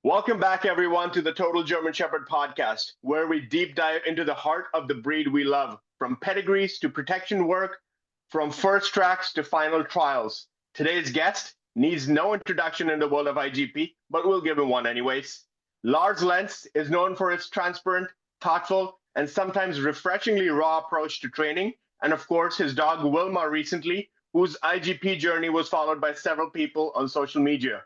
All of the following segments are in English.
Welcome back, everyone, to the Total German Shepherd podcast, where we deep dive into the heart of the breed we love, from pedigrees to protection work, from first tracks to final trials. Today's guest needs no introduction in the world of IGP, but we'll give him one anyways. Lars Lentz is known for his transparent, thoughtful, and sometimes refreshingly raw approach to training, and of course, his dog Wilma recently, whose IGP journey was followed by several people on social media.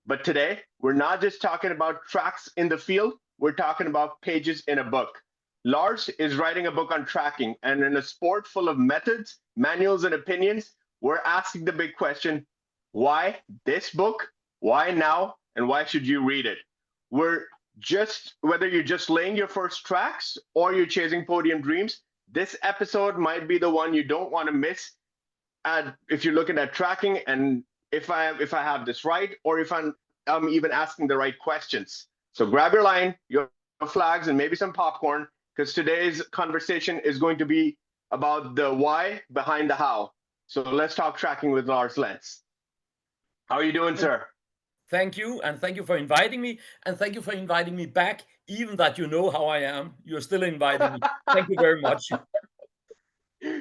But today, we're not just talking about tracks in the field, we're talking about pages in a book. Lars is writing a book on tracking, and in a sport full of methods, manuals, and opinions, we're asking the big question: why this book? Why now? And why should you read it? We're just, whether you're just laying your first tracks or you're chasing podium dreams, this episode might be the one you don't want to miss. And if you're looking at tracking and if I have this right, or if I'm even asking the right questions. So grab your line, your flags, and maybe some popcorn, because today's conversation is going to be about the why behind the how. So let's talk tracking with Lars Lentz. How are you doing, sir? Thank you, and thank you for inviting me, and thank you for inviting me back, even that you know how I am. You're still inviting me. Thank you very much.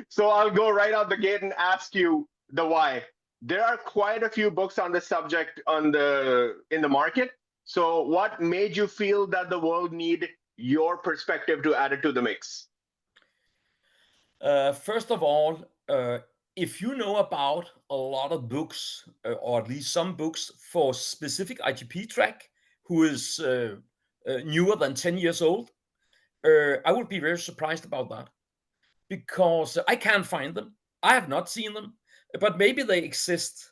So I'll go right out the gate and ask you the why. There are quite a few books on the subject in the market. So what made you feel that the world need your perspective to add it to the mix? First of all, if you know about a lot of books, or at least some books for specific IGP track, who is newer than 10 years old, I would be very surprised about that because I can't find them. I have not seen them, but maybe they exist.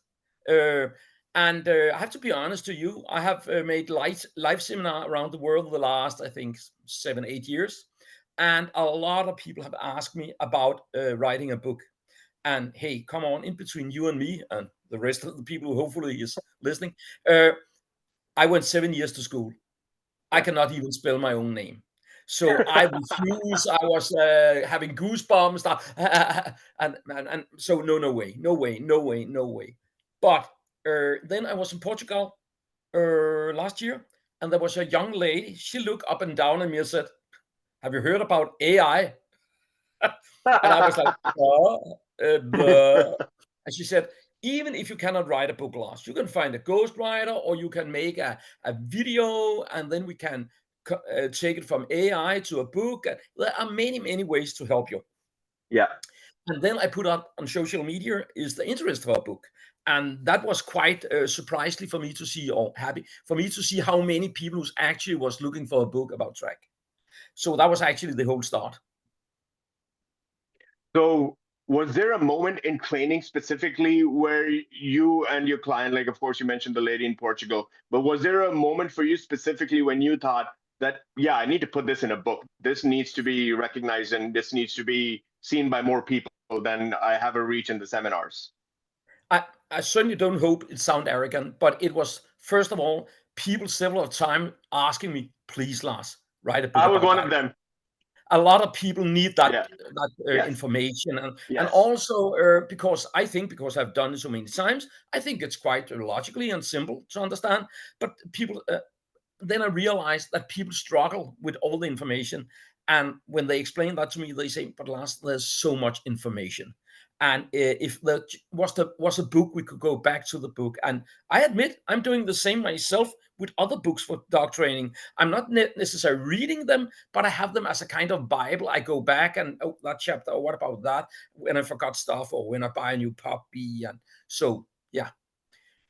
Uh, and I have to be honest to you, I have made live seminar around the world the last, I think, 7, 8 years. And a lot of people have asked me about writing a book. And hey, come on, in between you and me and the rest of the people who hopefully is listening, uh, I went 7 years to school. I Yeah. cannot even spell my own name. So I refuse. I was having goosebumps, and so no, no way, no way, no way, no way. But then I was in Portugal last year, and there was a young lady. She looked up and down at me and said, "Have you heard about AI?" And I was like, and she said, even if you cannot write a book, Lars, you can find a ghostwriter or you can make a video and then we can take it from AI to a book. There are many, many ways to help you. Yeah. And then I put up on social media is the interest for a book. And that was quite surprisingly for me to see, or happy for me to see how many people who actually was looking for a book about track. So that was actually the whole start. So, was there a moment in training specifically where you and your client, like, of course, you mentioned the lady in Portugal, but was there a moment for you specifically when you thought that, yeah, I need to put this in a book? This needs to be recognized and this needs to be seen by more people than I have a reach in the seminars? I, I certainly don't hope it sound arrogant, but it was first of all people several times asking me, "Please, Lars, write a book I was about one that." of them. A lot of people need Yeah. that Yes. information, and Yes. also because I've done it so many times, I think it's quite logically and simple to understand. But people then I realized that people struggle with all the information. And when they explain that to me, they say, "But Lars, there's so much information." And if there was a book, we could go back to the book. And I admit I'm doing the same myself with other books for dog training. I'm not necessarily reading them, but I have them as a kind of Bible. I go back and, oh, that chapter, or what about that? When I forgot stuff, or when I buy a new puppy. And so, yeah.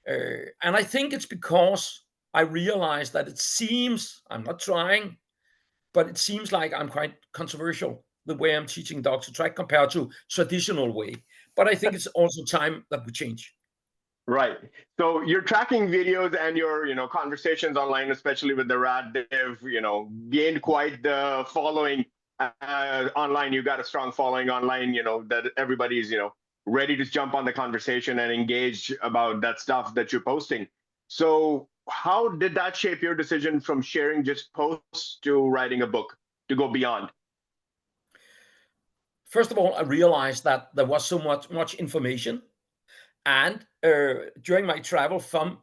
And I think it's because I realize that it seems I'm not trying, but it seems like I'm quite controversial the way I'm teaching dogs to track compared to traditional way. But I think it's also time that we change. Right. So you're tracking videos and your, conversations online, especially with the Rad Div, gained quite the following online. You got a strong following online, that everybody's, ready to jump on the conversation and engage about that stuff that you're posting. So how did that shape your decision from sharing just posts to writing a book to go beyond? First of all, I realized that there was so much information, and during my travel from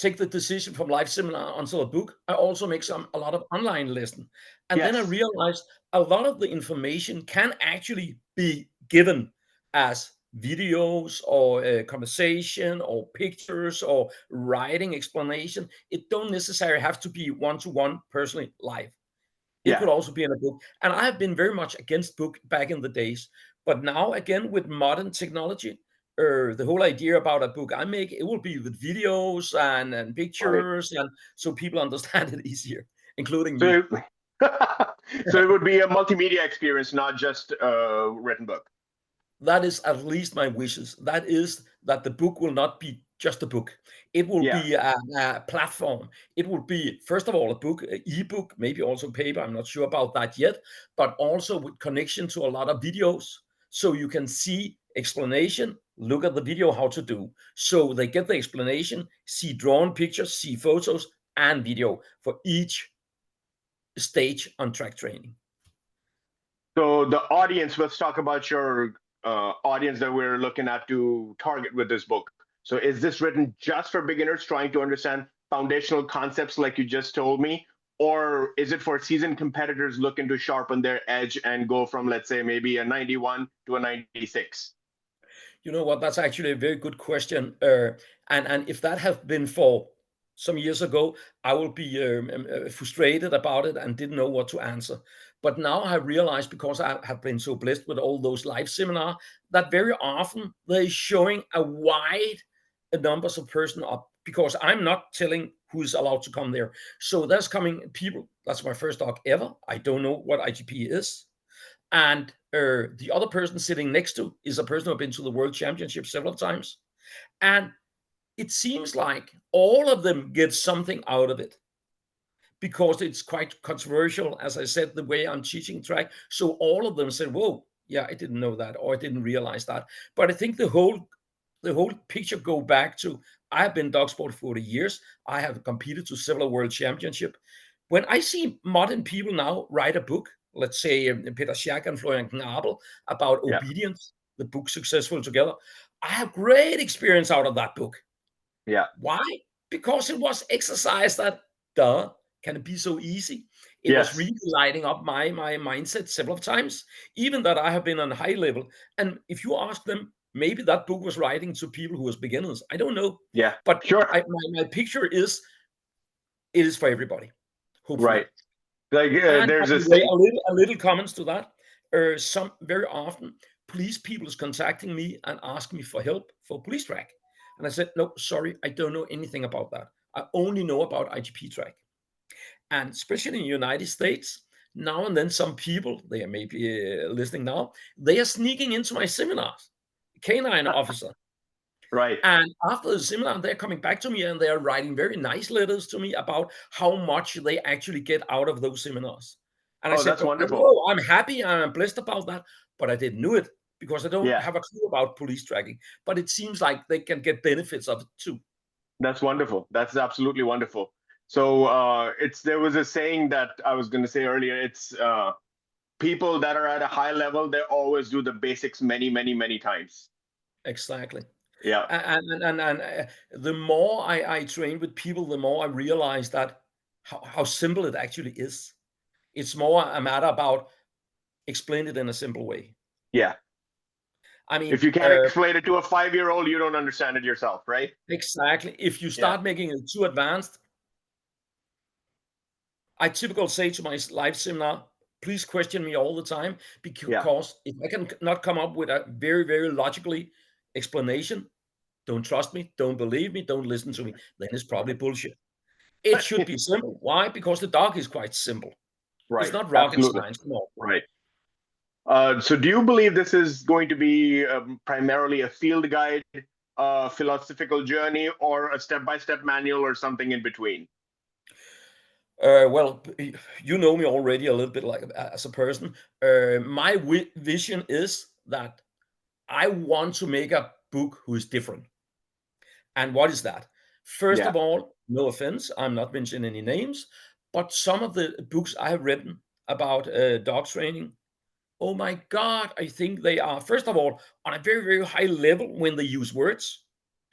take the decision from live seminar until a book. I also make a lot of online lesson. And then I Yes. realized a lot of the information can actually be given as videos or conversation or pictures or writing explanation. It don't necessarily have to be one-to-one personally live. It Yeah. could also be in a book. And I have been very much against book back in the days. But now, again, with modern technology, the whole idea about a book I make, it will be with videos and Right. pictures, and so people understand it easier, including me. So, so it would be a multimedia experience, not just a written book. That is at least my wishes. That is that the book will not be just a book. It will Yeah. be a platform. It will be, first of all, a book, an ebook, maybe also paper. I'm not sure about that yet, but also with connection to a lot of videos. So you can see explanation, look at the video, how to do. So they get the explanation, see drawn pictures, see photos, and video for each stage on track training. So the audience, let's talk about your audience that we're looking at to target with this book. So is this written just for beginners trying to understand foundational concepts like you just told me? Or is it for seasoned competitors looking to sharpen their edge and go from, let's say, maybe a 91 to a 96? You know what? That's actually a very good question. And if that had been for some years ago, I would be frustrated about it and didn't know what to answer. But now I realize, because I have been so blessed with all those live seminar, that very often they're showing a wide numbers of person up, because I'm not telling who's allowed to come there. So there's coming people. That's my first dog ever. I don't know what IGP is. And the other person sitting next to is a person who's been to the World Championship several times. And it seems like all of them get something out of it, because it's quite controversial, as I said, the way I'm teaching track. So all of them said, whoa, yeah, I didn't know that, or I didn't realize that. But I think the whole picture go back to, I have been dog sport for 40 years. I have competed to several world championship. When I see modern people now write a book, let's say Peter Schack and Florian Knabel, about Yeah. obedience, the book Successful Together, I have great experience out of that book. Yeah. Why? Because it was exercise that, duh, can it be so easy? It was Yes. really lighting up my mindset several times, even that I have been on a high level. And if you ask them, maybe that book was writing to people who was beginners. I don't know. Yeah. But Sure. my picture is, it is for everybody, hopefully. Right. Like And by there's a the way, saying. a little comments to that. Some very often, police people is contacting me and asking me for help for police track, and I said, no, sorry, I don't know anything about that. I only know about IGP track, and especially in the United States, now and then some people, they are maybe listening now, they are sneaking into my seminars, canine officer. Right. And after the seminar, they're coming back to me and they're writing very nice letters to me about how much they actually get out of those seminars. And I Oh, said, that's "Oh, wonderful. no, I'm happy, I'm blessed about that, but I didn't know it because I don't Yeah. have a clue about police tracking. But it seems like they can get benefits of it too." That's wonderful. That's absolutely wonderful. So it's there was a saying that I was going to say earlier. It's people that are at a high level, they always do the basics many, many, many times. Exactly. Yeah. And the more I train with people, the more I realize that how simple it actually is. It's more a matter about explain it in a simple way. Yeah. I mean, If you can't explain it to a 5-year-old, you don't understand it yourself, right? exactly. If you Yeah. start making it too advanced, I typically say to my live seminar, please question me all the time, Yeah. because if I can not come up with a very, very logically explanation, don't trust me, don't believe me, don't listen to me, then it's probably bullshit. It should be simple. Why? Because the dog is quite simple. It's Right. not rocket Absolutely. science. Come on. Right. So do you believe this is going to be primarily a field guide, philosophical journey, or a step-by-step manual, or something in between? Well, you know me already a little bit, like as a person. My vision is that I want to make a book who is different. And what is that? First Yeah. of all, no offense, I'm not mentioning any names, but some of the books I have written about dog training, oh my God, I think they are, first of all, on a very, very high level when they use words.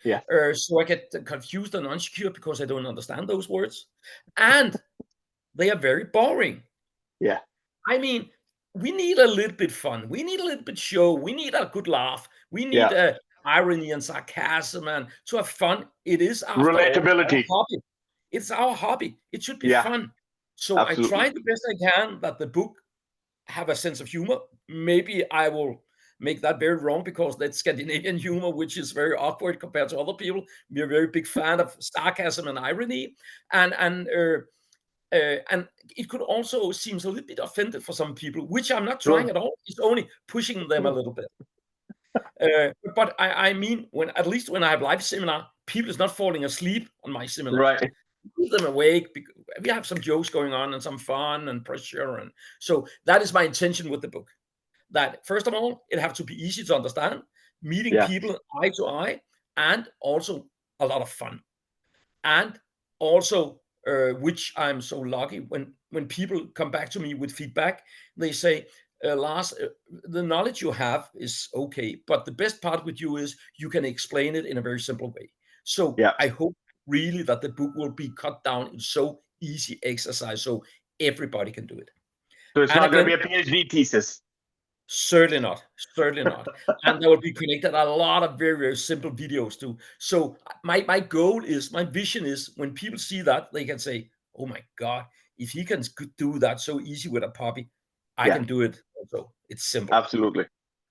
Yeah. So I get confused and unsecure because I don't understand those words, and they are very boring. Yeah. I mean, we need a little bit fun. We need a little bit show. We need a good laugh. We need Yeah. irony and sarcasm and to have fun. It is, after all, our Relatability. hobby. It's our hobby. It should be Yeah. fun. So I Absolutely. try the best I can that the book have a sense of humor. Maybe I will make that very wrong because that's Scandinavian humor, which is very awkward compared to other people. We're a very big fan of sarcasm and irony, and it could also seems a little bit offended for some people, which I'm not trying Sure. at all. It's only pushing them a little bit. But I mean, when at least when I have live seminar, people is not falling asleep on my seminar. Right. Keep them awake. We have some jokes going on and some fun and pressure, and so that is my intention with the book. That first of all, it have to be easy to understand, meeting Yeah. people eye to eye, and also a lot of fun. And also, which I'm so lucky when people come back to me with feedback, they say, Lars, the knowledge you have is okay, but the best part with you is you can explain it in a very simple way. So Yeah. I hope really that the book will be cut down in so easy exercise so everybody can do it. So it's And not going to again, be a PhD thesis. certainly not. Certainly not. And there will be connected a lot of very, very simple videos too. So my goal is, my vision is when people see that, they can say, oh my God, if he can do that so easy with a puppy, I Yeah. can do it also. It's simple. Absolutely.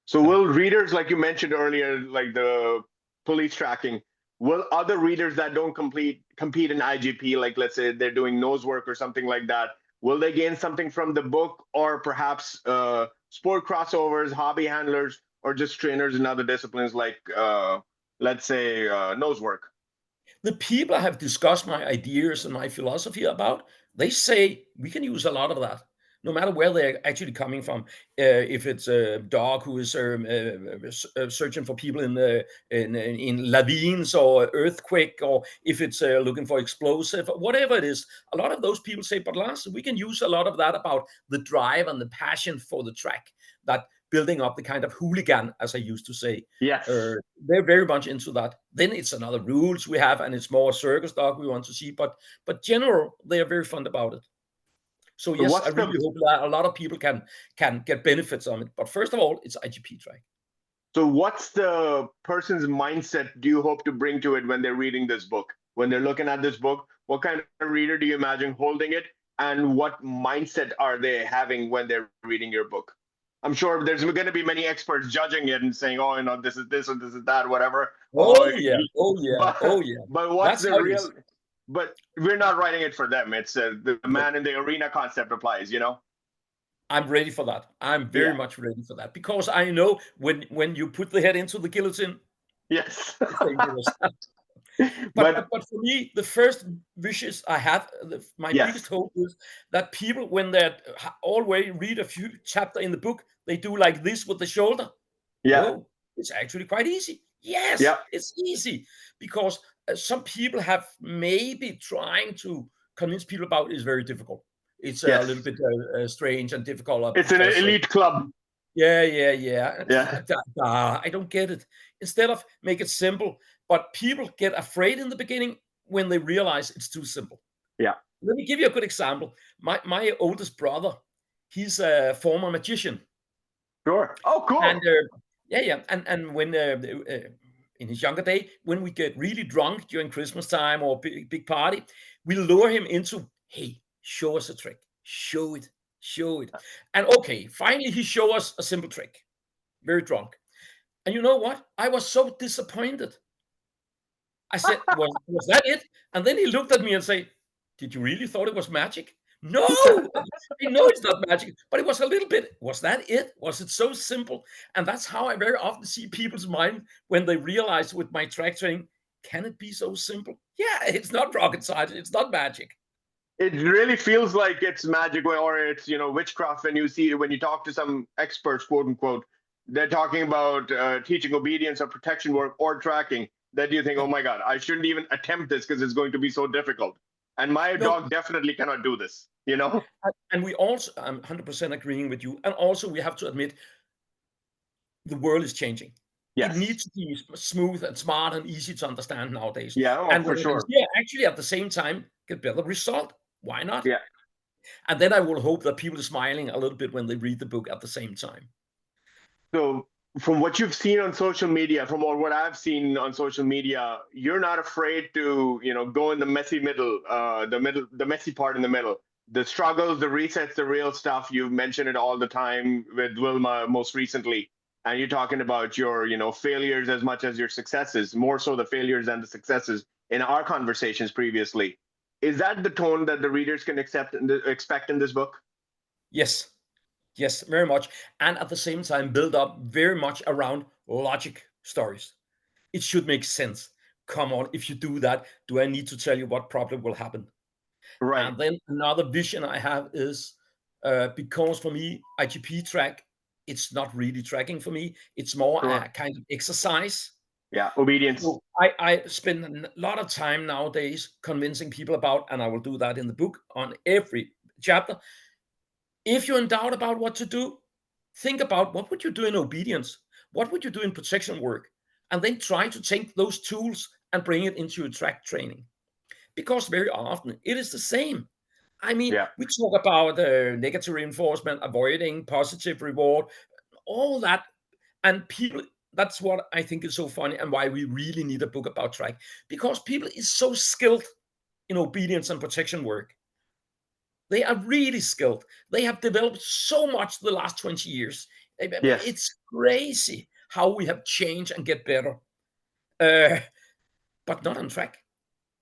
So Yeah. will readers, like you mentioned earlier, like the police tracking, will other readers that don't compete in IGP, like let's say they're doing nose work or something like that, will they gain something from the book, or perhaps sport crossovers, hobby handlers, or just trainers in other disciplines like let's say nose work? The people I have discussed my ideas and my philosophy about, they say we can use a lot of that, no matter where they're actually coming from. If it's a dog who is searching for people in ravines or earthquake, or if it's looking for explosive, whatever it is, a lot of those people say, but Lars, we can use a lot of that about the drive and the passion for the track, that building up the kind of hooligan, as I used to say. Yes. They're very much into that. Then it's another rules we have, and it's more circus dog we want to see. But general, they are very fond about it. So So yes, I what's really the hope that a lot of people can get benefits on it. But first of all, it's IGP track. So what's the person's mindset do you hope to bring to it when they're reading this book? When they're looking at this book, what kind of reader do you imagine holding it? And what mindset are they having when they're reading your book? I'm sure there's going to be many experts judging it and saying, "Oh, this is this or this is that, whatever." Oh, Oh yeah, oh yeah, oh yeah. but what's That's the how it is. real? But we're not writing it for them. It's the No, man in the arena concept applies. I'm ready for that. I'm very Yeah. much ready for that because I know when you put the head into the guillotine, Yes. it's dangerous. But, but But but for me, the first wishes I have, my biggest yes. hope is that people, when they always read a few chapter in the book, they do like this with the shoulder. Yeah. No, it's actually quite easy. Yes, Yeah. it's easy because some people have maybe trying to convince people about it is very difficult. It's a little Yes. bit strange and difficult, It's an Professor. elite club. Yeah, yeah, yeah. Yeah. I don't get it. Instead of make it simple, but people get afraid in the beginning when they realize it's too simple. Yeah. Let me give you a good example. My oldest brother, he's a former magician, Sure. Oh, and cool. yeah, yeah, and when in his younger day, when we get really drunk during Christmas time or big party, we lure him into, hey, show us a trick, show it, and okay, finally he show us a simple trick, very drunk. And you know what? I was so disappointed. I said, was that it? And then he looked at me and said, did you really thought it was magic? No, I know it's not magic, but it was a little bit. Was that it? Was it so simple? And that's how I very often see people's mind when they realize with my track training, can it be so simple? Yeah, it's not rocket science. It's not magic. It really feels like it's magic, or it's witchcraft when you talk to some experts, quote unquote. They're talking about teaching obedience or protection work or tracking. That you think, Yeah. oh my god, I shouldn't even attempt this because it's going to be so difficult. And my No, dog definitely cannot do this. and we also, I'm 100% agreeing with you. And also, we have to admit the world is changing. It Yes. needs to be smooth and smart and easy to understand nowadays. Yeah. Oh, And for when I can sure. actually at the same time get better result, why not? Yeah. And then I will hope that people are smiling a little bit when they read the book at the same time. So, from what you've seen on social media, from what I've seen on social media, you're not afraid to, go in the messy middle, the messy part in the middle, the struggles, the resets, the real stuff. You mention it all the time with Wilma most recently, and you're talking about your, failures as much as your successes, more so the failures than the successes in our conversations previously. Is that the tone that the readers can expect in this book? Yes, yes, very much. And at the same time, build up very much around logic stories. It should make sense. Come on, if you do that, do I need to tell you what problem will happen? Right. And then another vision I have is because for me, IGP track, it's not really tracking for me. It's more a Sure. kind of exercise. Yeah. Obedience. So I spend a lot of time nowadays convincing people about, and I will do that in the book on every chapter. If you're in doubt about what to do, think about what would you do in obedience? What would you do in protection work? And then try to take those tools and bring it into your track training. Because very often it is the same. I mean, Yeah. we talk about negative reinforcement, avoiding positive reward, all that. And people, that's what I think is so funny and why we really need a book about track. Because people is so skilled in obedience and protection work. They are really skilled. They have developed so much the last 20 years. I mean, Yes. it's crazy how we have changed and get better, uh, but not on track.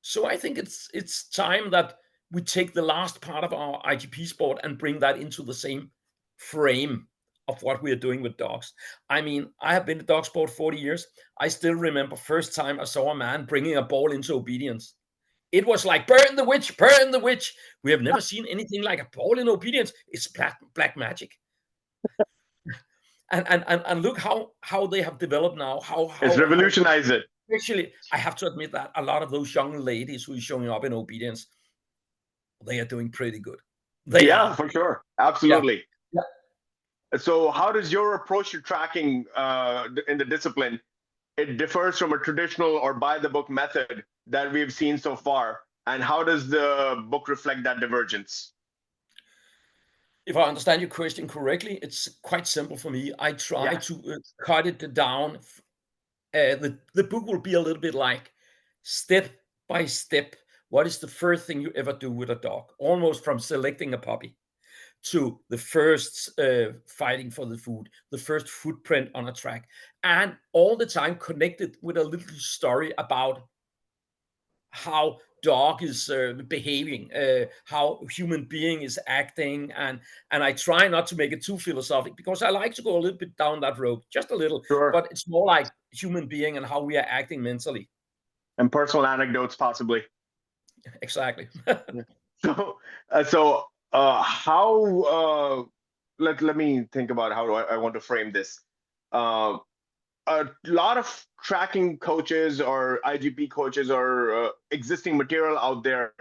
So I think it's time that we take the last part of our IGP sport and bring that into the same frame of what we are doing with dogs. I mean, I have been in dog sport 40 years. I still remember first time I saw a man bringing a ball into obedience. It was like burn the witch, burn the witch. We have never seen anything like a ball in obedience. It's black magic. And look how they have developed now. It's How revolutionized it. actually I have to admit that a lot of those young ladies who are showing up in obedience, they are doing pretty good. They Yeah, are. for sure. Yeah. Absolutely. Yeah. So, how does your approach to tracking in the discipline it differs from a traditional or by the book method that we've seen so far? And how does the book reflect that divergence? If I understand your question correctly, it's quite simple for me. I try Yeah. to cut it down. The book will be a little bit like step by step. What is the first thing you ever do with a dog? Almost from selecting a puppy to the first fighting for the food, the first footprint on a track, and all the time connected with a little story about how dog is behaving, how human being is acting, and I try not to make it too philosophic because I like to go a little bit down that road, just a little, Sure. but it's more like human being and how we are acting mentally. And personal anecdotes, possibly. Exactly. Yeah. How? Let me think about how do I want to frame this. Uh, a lot of tracking coaches or IGP coaches or existing material out there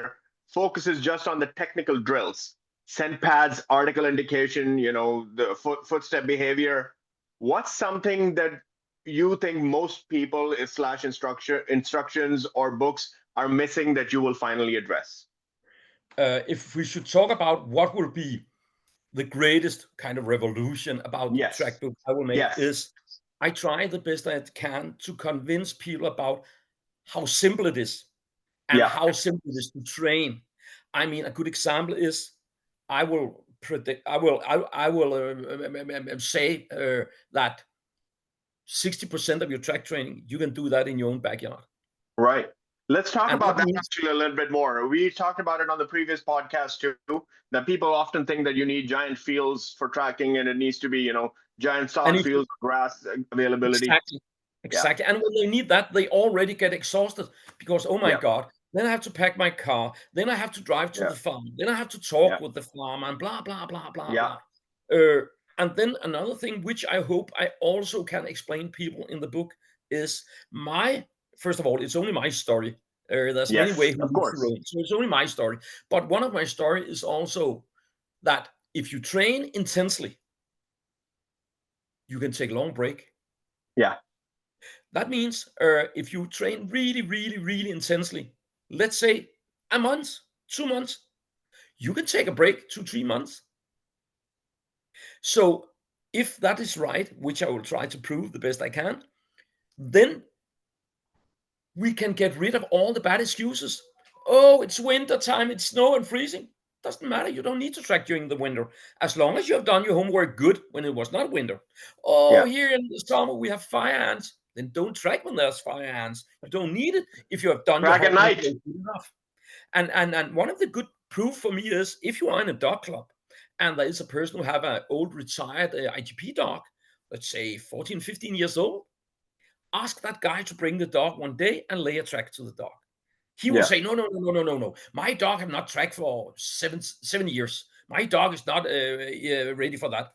focuses just on the technical drills, scent pads, article indication, the footstep behavior. What's something that you think most people slash instructions or books are missing that you will finally address? If we should talk about what will be the greatest kind of revolution about Yes. track book I will make Yes. is I try the best I can to convince people about how simple it is and Yeah. how simple it is to train. I mean, a good example is I will predict, I will say that 60% of your track training, you can do that in your own backyard. Right. Let's talk And that about that means actually a little bit more. We talked about it on the previous podcast too, that people often think that you need giant fields for tracking and it needs to be, giant and sod if fields, grass availability. exactly. Yeah. Exactly. And when they need that, they already get exhausted because, oh my Yeah. God, then I have to pack my car. Then I have to drive to Yeah. the farm. Then I have to Yeah. talk with the farm and blah, blah, blah, blah, Yeah. blah. Uh, and then another thing, which I hope I also can explain people in the book, is first of all, it's only my story. There's many Yes. ways who Of live the course. road. So it's only my story. But one of my story is also that if you train intensely, you can take a long break. Yeah. That means if you train really, really, really intensely, let's say a month, 2 months, you can take a break 2, 3 months. So if that is right, which I will try to prove the best I can, then we can get rid of all the bad excuses. Oh, it's winter time, it's snow and freezing. Doesn't matter. You don't need to track during the winter as long as you have done your homework good when it was not winter. Oh, Yeah. here in the summer we have fire ants. Then don't track when there's fire ants. You don't need it if you have done your Track at homework night. good enough. And one of the good proof for me is if you are in a dog club and there is a person who have an old retired IGP dog, let's say 14, 15 years old, ask that guy to bring the dog one day and lay a track to the dog. He will Yeah. say, no, no, no, no, no, no, no. My dog have not tracked for 7 years. My dog is not ready for that.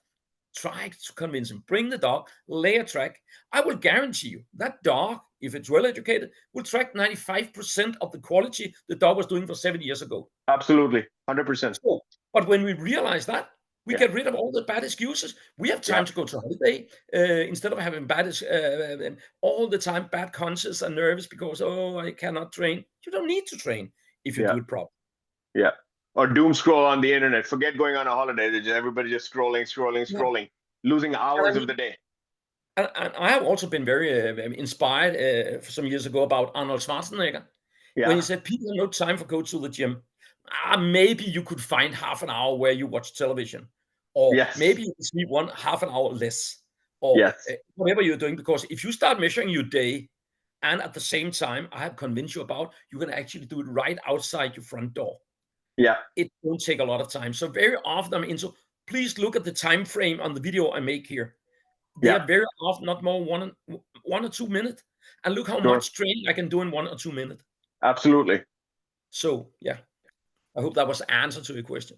Try to convince him. Bring the dog, lay a track. I will guarantee you that dog, if it's well educated, will track 95% of the quality the dog was doing for 7 years ago. Absolutely. 100%. So, but when we realize that, we Yeah. get rid of all the bad excuses. We have time Yeah. to go to holiday instead of having all the time bad conscience and nervous because I cannot train. You don't need to train if you Yeah. do it properly. Yeah. Or doom scroll on the internet. Forget going on a holiday. Everybody just scrolling, losing hours of the day. And I have also been very inspired some years ago about Arnold Schwarzenegger when he Yeah. said people have no time for go to the gym. Maybe you could find half an hour where you watch television, or Yes. maybe you can sleep half an hour less, or Yes. whatever you're doing. Because if you start measuring your day, and at the same time, I have convinced you about, you can actually do it right outside your front door. Yeah. It won't take a lot of time. So very often I'm into. Please look at the time frame on the video I make here. They Yeah. are very often not more 1 or 2 minutes, and look how Sure. much training I can do in 1 or 2 minutes. Absolutely. So yeah, I hope that was the answer to your question.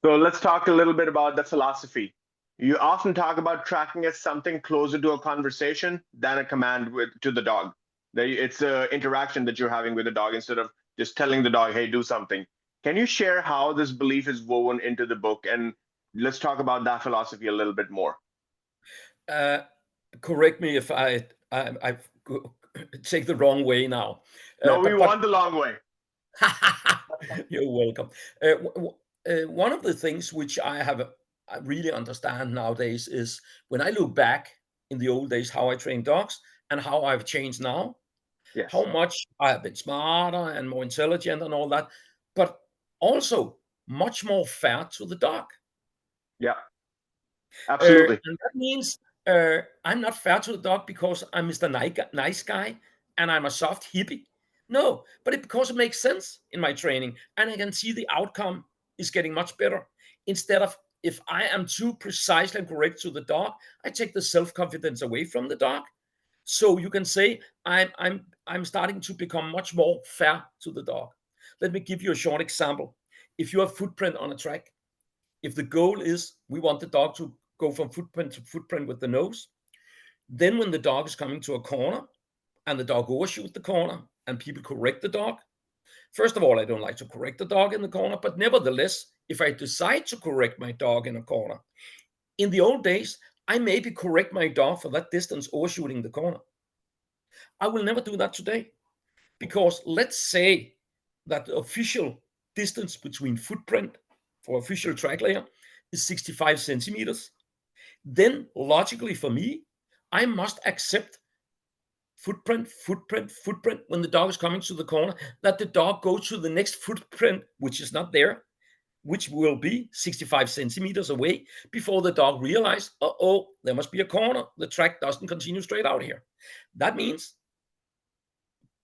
So let's talk a little bit about the philosophy. You often talk about tracking as something closer to a conversation than a command to the dog. It's an interaction that you're having with the dog instead of just telling the dog, hey, do something. Can you share how this belief is woven into the book? And let's talk about that philosophy a little bit more. Correct me if I take the wrong way now, No, we but want the long way. you're welcome. One of the things which I really understand nowadays is when I look back in the old days how I trained dogs and how I've changed now, how Yes. much I have been smarter and more intelligent and all that, but also much more fair to the dog. Yeah. Absolutely. And that means I'm not fair to the dog because I'm Mr. Nice Guy and I'm a soft hippie. No, but because it makes sense in my training and I can see the outcome is getting much better. Instead of if I am too precisely and correct to the dog, I take the self-confidence away from the dog. So you can say I'm starting to become much more fair to the dog. Let me give you a short example. If you have footprint on a track, if the goal is we want the dog to go from footprint to footprint with the nose, then when the dog is coming to a corner and the dog overshoots the corner and people correct the dog, first of all, I don't like to correct the dog in the corner, but nevertheless, if I decide to correct my dog in a corner, in the old days, I maybe correct my dog for that distance overshooting the corner. I will never do that today because let's say that the official distance between footprint for official track layer is 65 centimeters. Then logically for me, I must accept footprint, footprint, footprint when the dog is coming to the corner, that the dog goes to the next footprint, which is not there, which will be 65 centimeters away before the dog realizes, there must be a corner. The track doesn't continue straight out here. That means,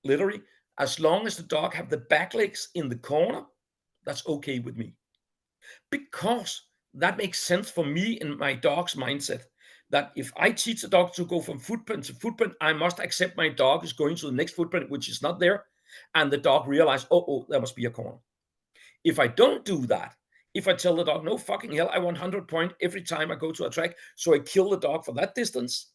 literally, as long as the dog have the back legs in the corner, that's okay with me. Because that makes sense for me in my dog's mindset. That if I teach the dog to go from footprint to footprint, I must accept my dog is going to the next footprint, which is not there. And the dog realizes, there must be a corner. If I don't do that, if I tell the dog, no fucking hell, I want 100 point every time I go to a track, so I kill the dog for that distance,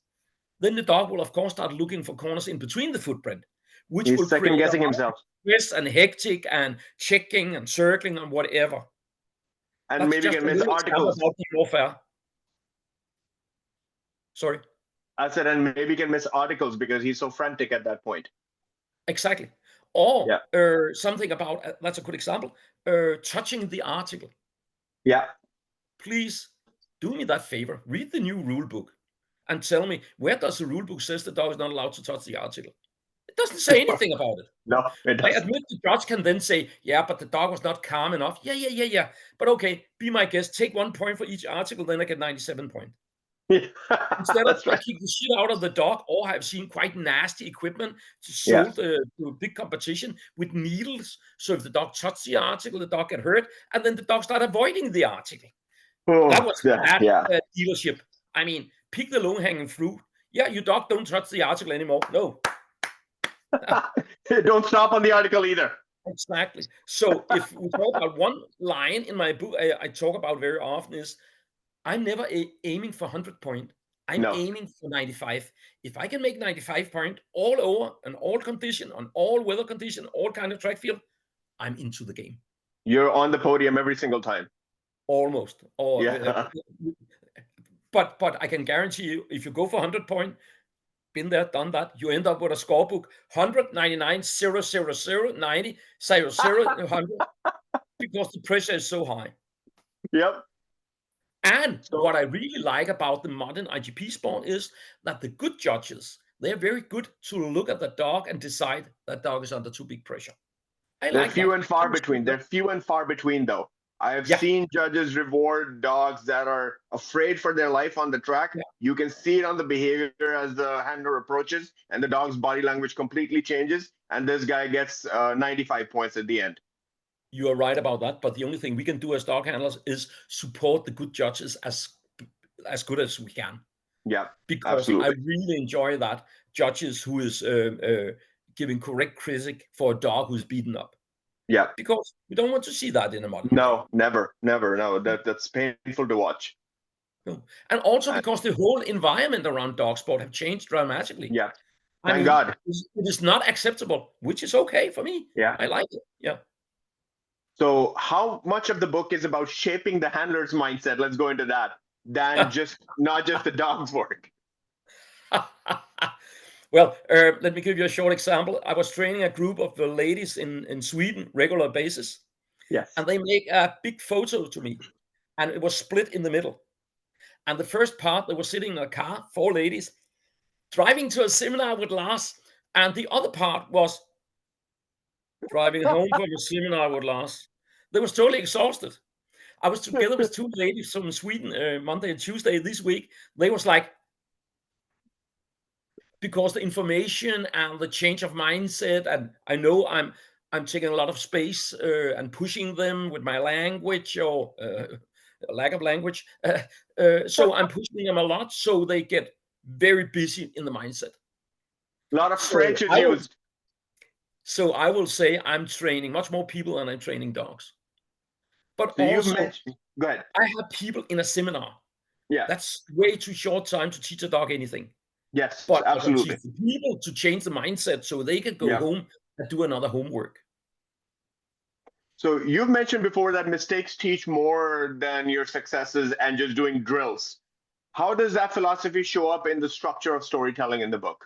then the dog will, of course, start looking for corners in between the footprint, which He's will second create a guessing lot of himself. stress and hectic and checking and circling and whatever. And That's maybe just can a miss little example of articles. how to be more fair. Sorry. I said, and maybe can miss articles because he's so frantic at that point. Exactly. Or Yeah. something about, that's a good example, touching the article. Yeah. Please do me that favor. Read the new rule book and tell me, where does the rule book says the dog is not allowed to touch the article? It doesn't say anything about it. No, it I doesn't. admit the judge can then say, yeah, but the dog was not calm enough. Yeah. But okay, be my guest. Take 1 point for each article, then I get 97 points. Instead of That's right. kick the shit out of the dog, or I've seen quite nasty equipment Yeah. sold to a big competition with needles. So if the dog touched the article, the dog get hurt, and then the dog start avoiding the article. That Oh, was that, bad yeah. dealership. I mean, pick the low-hanging fruit. Yeah, your dog don't touch the article anymore. No, Don't stop on the article either. exactly. So if we talk about one line in my book, I talk about very often is, I'm never aiming for 100 point. I'm No, aiming for 95. If I can make 95 point all over, on all condition, on all weather condition, all kind of track field, I'm into the game. you're on the podium every single time. Almost. Or, Yeah. but I can guarantee you, if you go for 100 point, been there, done that, you end up with a scorebook 100, 99, 0, 0, 0, 90, 0, 0, 100, because the pressure is so high. Yep. And So what I really like about the modern IGP sport is that the good judges, they're very good to look at the dog and decide that dog is under too big pressure. I they're like that. few and far between. They're few and far between, though. I have Yeah, seen judges reward dogs that are afraid for their life on the track. yeah, You can see it on the behavior as the handler approaches, and the dog's body language completely changes. And this guy gets 95 points at the end. you are right about that. But the only thing we can do as dog handlers is support the good judges as good as we can. Yeah, Because I absolutely. really enjoy that judges who is giving correct critic for a dog who's beaten up. Yeah. Because we don't want to see that in a modern game. No, never. No, that's painful to watch. No. And also Uh, because the whole environment around dog sport have changed dramatically. yeah. I Thank mean, God. it is not acceptable, which is okay for me. Yeah. I like it. Yeah. So, how much of the book is about shaping the handler's mindset? Let's go into that. Than just not just the dog's work. Well, let me give you a short example. I was training a group of ladies in Sweden, regular basis, Yes. and they make a big photo to me, and it was split in the middle. And the first part, they were sitting in a car, 4 ladies, driving to a seminar with Lars, and the other part was driving home from a seminar with Lars. They was totally exhausted. I was together with 2 ladies from Sweden, Monday and Tuesday this week. They was like, because the information and the change of mindset, and I know I'm taking a lot of space and pushing them with my language or lack of language. So I'm pushing them a lot, so they get very busy in the mindset. A lot of So French is I will, used. so I will say I'm training much more people than I'm training dogs. But So you've also, mentioned. Go ahead. I have people in a seminar. Yeah. That's way too short time to teach a dog anything. Yes. But I can Absolutely. teach the people to change the mindset so they can go Yeah. home and do another homework. So you've mentioned before that mistakes teach more than your successes and just doing drills. How does that philosophy show up in the structure of storytelling in the book?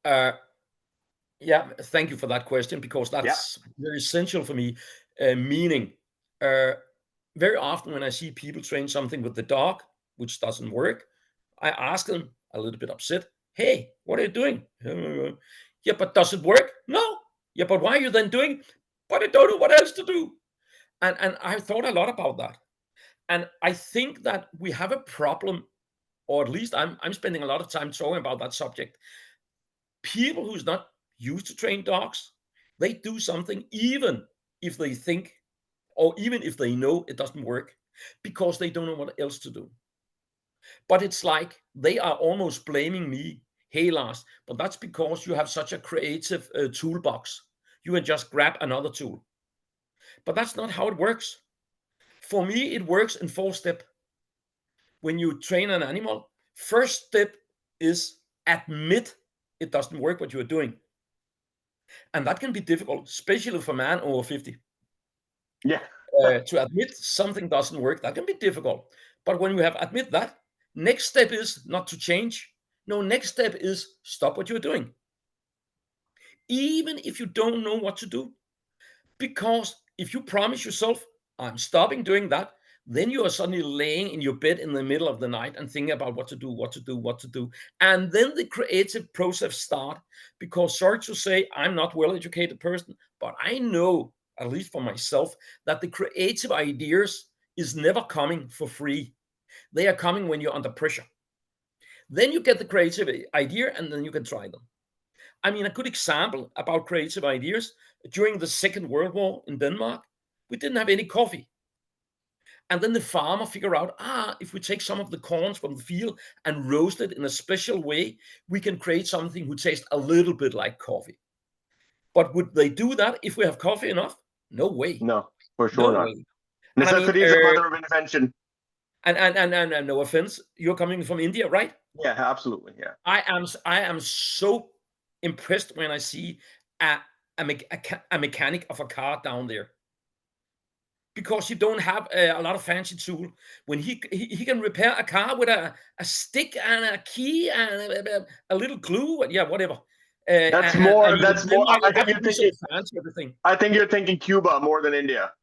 Uh, yeah, thank you for that question, because Yeah. that's very essential for me. Meaning, very often when I see people train something with the dog, which doesn't work, I ask them a little bit upset, hey, what are you doing? Yeah, but does it work? No. Yeah, but why are you then doing? But I don't know what else to do. And I thought a lot about that. And I think that we have a problem, or at least I'm spending a lot of time talking about that subject. People who's not used to train dogs, they do something even if they think, or even if they know it doesn't work, because they don't know what else to do. But it's like they are almost blaming me. Hey, Lars, but that's because you have such a creative toolbox. You can just grab another tool. But that's not how it works. For me, it works in 4 steps. When you train an animal, first step is admit it doesn't work what you're doing. And that can be difficult, especially for a man over 50. Yeah. To admit something doesn't work, that can be difficult. But when we have admit that, next step is not to change, No, next step is stop what you're doing. Even if you don't know what to do. Because if you promise yourself, I'm stopping doing that, then you are suddenly laying in your bed in the middle of the night and thinking about what to do, what to do, what to do. And then the creative process start. Because sorry to say, I'm not well-educated person, but I know, at least for myself, that the creative ideas is never coming for free. They are coming when you're under pressure. Then you get the creative idea and then you can try them. I mean, a good example about creative ideas, during the Second World War in Denmark, we didn't have any coffee. And then the farmer figured out, if we take some of the corns from the field and roast it in a special way, we can create something who tastes a little bit like coffee. But would they do that if we have coffee enough? No way. No, for sure No not. way. And I mean, Necessity is the mother of invention. and no offense, you're coming from India, right? Yeah, absolutely. Yeah. I am so impressed when I see a, a mechanic of a car down there, because you don't have a lot of fancy tool. When he can repair a car with a stick and a key and a little glue, yeah, whatever. That's And more. I mean, in That's more. Denmark, I you think have you're to be so thinking. fancy everything. I think you're thinking Cuba more than India.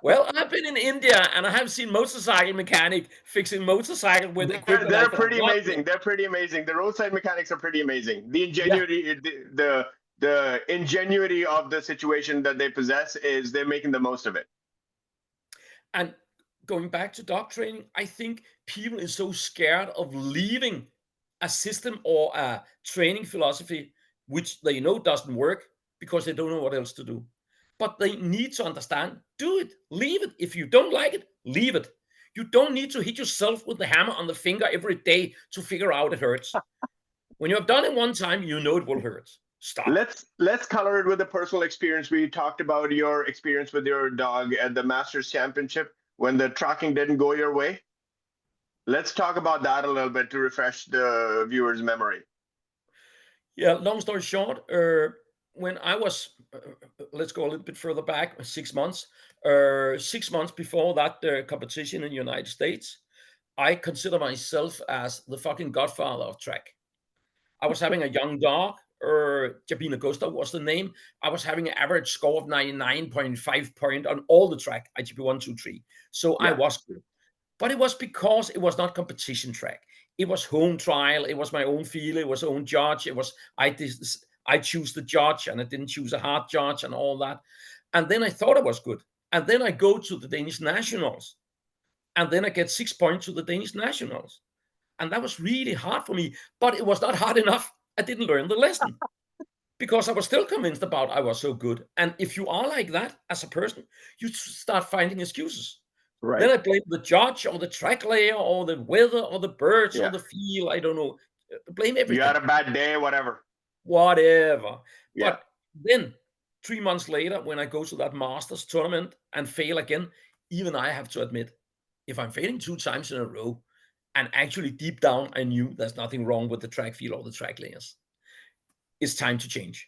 Well, I've been in India and I have seen motorcycle mechanic fixing motorcycle with equipment I They're thought, pretty what? amazing. They're pretty amazing. The roadside mechanics are pretty amazing. The Yeah. ingenuity, the ingenuity of the situation that they possess is they're making the most of it. And going back to dog training, I think people is so scared of leaving a system or a training philosophy which they know doesn't work, because they don't know what else to do. But they need to understand, do it, leave it. If you don't like it, leave it. You don't need to hit yourself with the hammer on the finger every day to figure out it hurts. When you have done it one time, you know it will hurt. Stop. Let's color it with a personal experience. We talked about your experience with your dog at the Masters Championship when the tracking didn't go your way. Let's talk about that a little bit to refresh the viewer's memory. Yeah, long story short, when I was, let's go a little bit further back, 6 months. 6 months before that competition in the United States, I consider myself as the fucking godfather of track. I was having a young dog, Jabina Gustav was the name. I was having an average score of 99.5 point on all the track, IGP 1, 2, 3. So I Yeah. was good. But it was because it was not competition track. It was home trial. It was my own feel. It was own judge. It was I choose the judge, and I didn't choose a hard judge and all that. And then I thought I was good. And then I go to the Danish nationals, and then I get 6 points to the Danish nationals. And that was really hard for me. But it was not hard enough. I didn't learn the lesson because I was still convinced about I was so good. And if you are like that as a person, you start finding excuses. Right. Then I blame the judge or the track layer or the weather or the birds or Yeah. the feel. I don't know. Blame everything. You had a bad day, whatever. Whatever. Yeah. But then 3 months later, when I go to that Masters tournament and fail again, even I have to admit, if I'm failing 2 times in a row, and actually deep down I knew there's nothing wrong with the track feel or the track layers, it's time to change.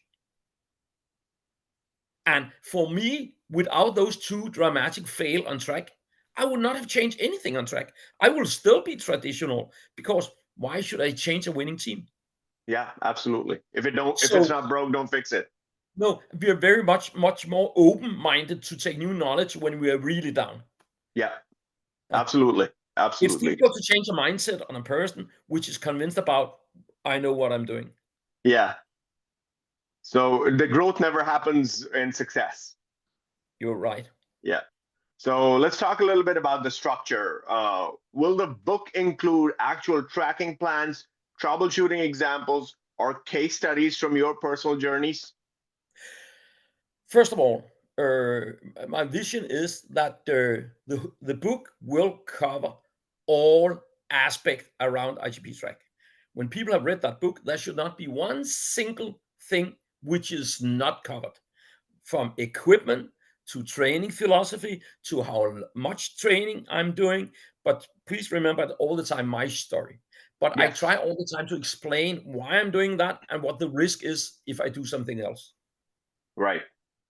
And for me, without those 2 dramatic fail on track, I would not have changed anything on track. I will still be traditional, because why should I change a winning team? Yeah, absolutely. If So it's not broke, don't fix it. no, we are very much more open-minded to take new knowledge when we are really down. Yeah, absolutely. It's Absolutely. difficult to change a mindset on a person which is convinced about, I know what I'm doing. Yeah. So the growth never happens in success. You're right. Yeah. So let's talk a little bit about the structure. Will the book include actual tracking plans, troubleshooting examples, or case studies from your personal journeys? First of all, my vision is that the book will cover all aspects around IGP track. When people have read that book, there should not be one single thing which is not covered, from equipment to training philosophy to how much training I'm doing. But please remember all the time my story. But I Yes. try all the time to explain why I'm doing that and what the risk is if I do something else. Right.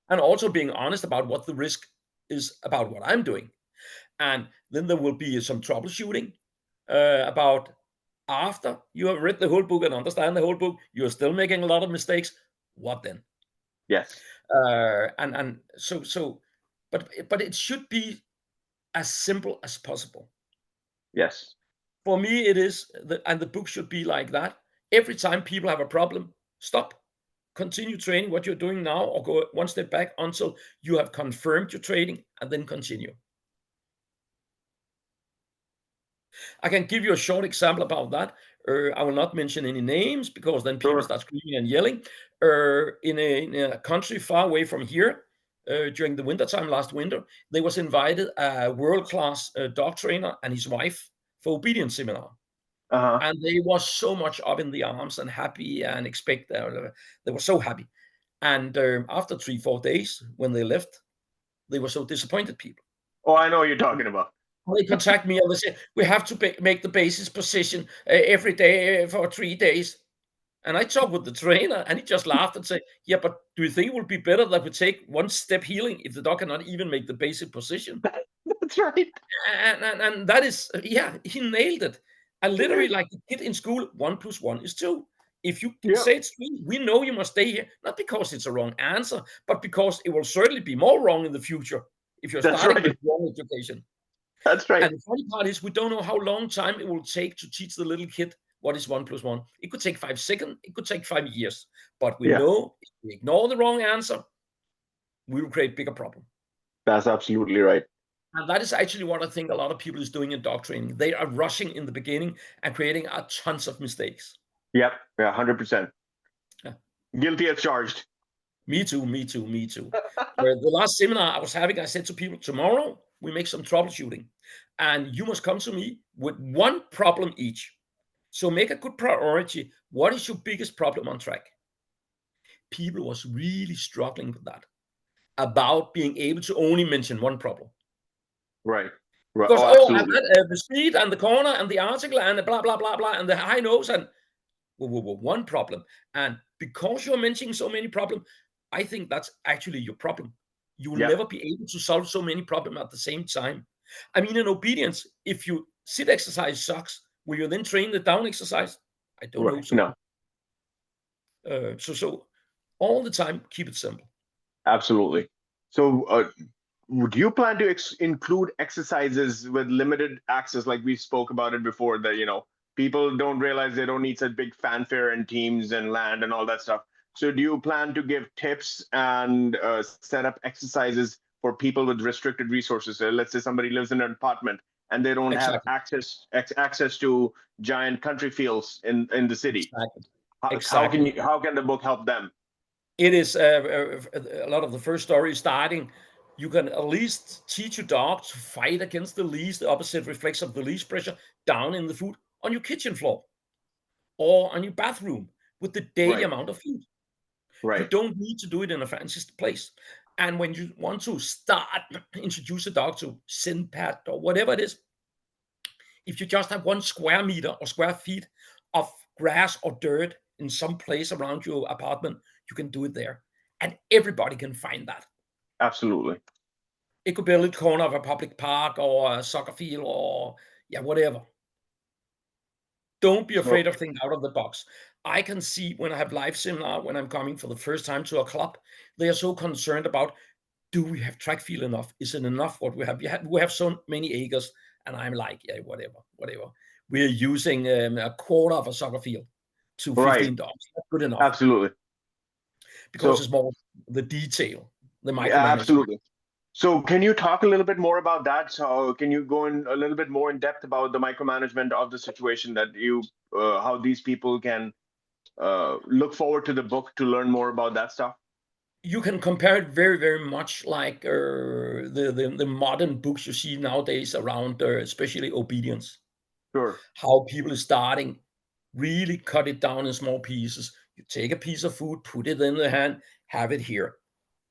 And also being honest about what the risk is about what I'm doing. And then there will be some troubleshooting about After you have read the whole book and understand the whole book, you're still making a lot of mistakes. What then? Yes. And so, but it should be as simple as possible. Yes. For me, it is, and the book should be like that. Every time people have a problem, stop, continue training what you're doing now, or go one step back until you have confirmed your training, and then continue. I can give you a short example about that. I will not mention any names because then people Sure. start screaming and yelling. In a country far away from here, during the winter time last winter, they was invited a world-class dog trainer and his wife for obedience seminar. Uh-huh. And they was so much up in the arms and happy and expect they were so happy. And after 3-4 days, when they left, they were so disappointed. People. Oh, I know what you're talking about. They contact me and they say we have to make the basis position every day for 3 days. And I talked with the trainer, and he just laughed and said, "Yeah, but do you think it would be better that we take one step healing if the dog cannot even make the basic position?" That's right. And that is, yeah, he nailed it. And literally, like the kid in school, 1 + 1 is 2. If you Yeah. say it's 3, we know you must stay here, not because it's a wrong answer, but because it will certainly be more wrong in the future if you're That's starting right. with wrong education. That's right. And the funny part is we don't know how long time it will take to teach the little kid what is 1 + 1. It could take 5 seconds, it could take 5 years. But we Yeah. know if we ignore the wrong answer, we will create bigger problem. That's absolutely right. And that is actually what I think a lot of people is doing in dog training. They are rushing in the beginning and creating a tons of mistakes. Yep. Yeah. 100%. Yeah. Guilty as charged. Me too, me too, me too. The last seminar I was having, I said to people, tomorrow we make some troubleshooting. And you must come to me with one problem each. So make a good priority. What is your biggest problem on track? People was really struggling with that, about being able to only mention one problem. Right. Right. Because, Oh, oh, and absolutely. the speed and the corner and the article and the blah, blah, blah, blah, and the high nose and one problem. And because you're mentioning so many problems, I think that's actually your problem. You will Yeah. never be able to solve so many problems at the same time. I mean, in obedience, if you sit exercise sucks, will you then train the down exercise? I don't Right. hope so. No. So all the time, keep it simple. Absolutely. So, would you plan to include exercises with limited access, like we spoke about it before? That people don't realize they don't need such big fanfare and teams and land and all that stuff. So, do you plan to give tips and set up exercises for people with restricted resources? So let's say somebody lives in an apartment and they don't have Exactly. access to giant country fields in the city. Exactly. How can the book help them? It is a lot of the first story starting. You can at least teach your dog to fight against the leash, the opposite reflex of the leash pressure, down in the food on your kitchen floor or on your bathroom with the daily Right. amount of food. You Right. don't need to do it in a fancy place. And when you want to start introduce a dog to sin pad or whatever it is, if you just have 1 square meter or square feet of grass or dirt in some place around your apartment, you can do it there. And everybody can find that. Absolutely. It could be a little corner of a public park or a soccer field or whatever. Don't be So afraid of thinking out of the box. I can see when I have live seminar, when I'm coming for the first time to a club, they are so concerned about, do we have track field enough? Is it enough what we have? We have so many acres. And I'm like, yeah, whatever. We're using a quarter of a soccer field to right. 15 dogs. That's good enough Absolutely. because So it's more the detail, the yeah, micromanagement. absolutely. So can you talk a little bit more about that? So can you go in a little bit more in depth about the micromanagement of the situation that how these people can look forward to the book to learn more about that stuff? You can compare it very, very much like the modern books you see nowadays around, especially obedience. Sure. How people are starting, really cut it down in small pieces. You take a piece of food, put it in the hand, have it here.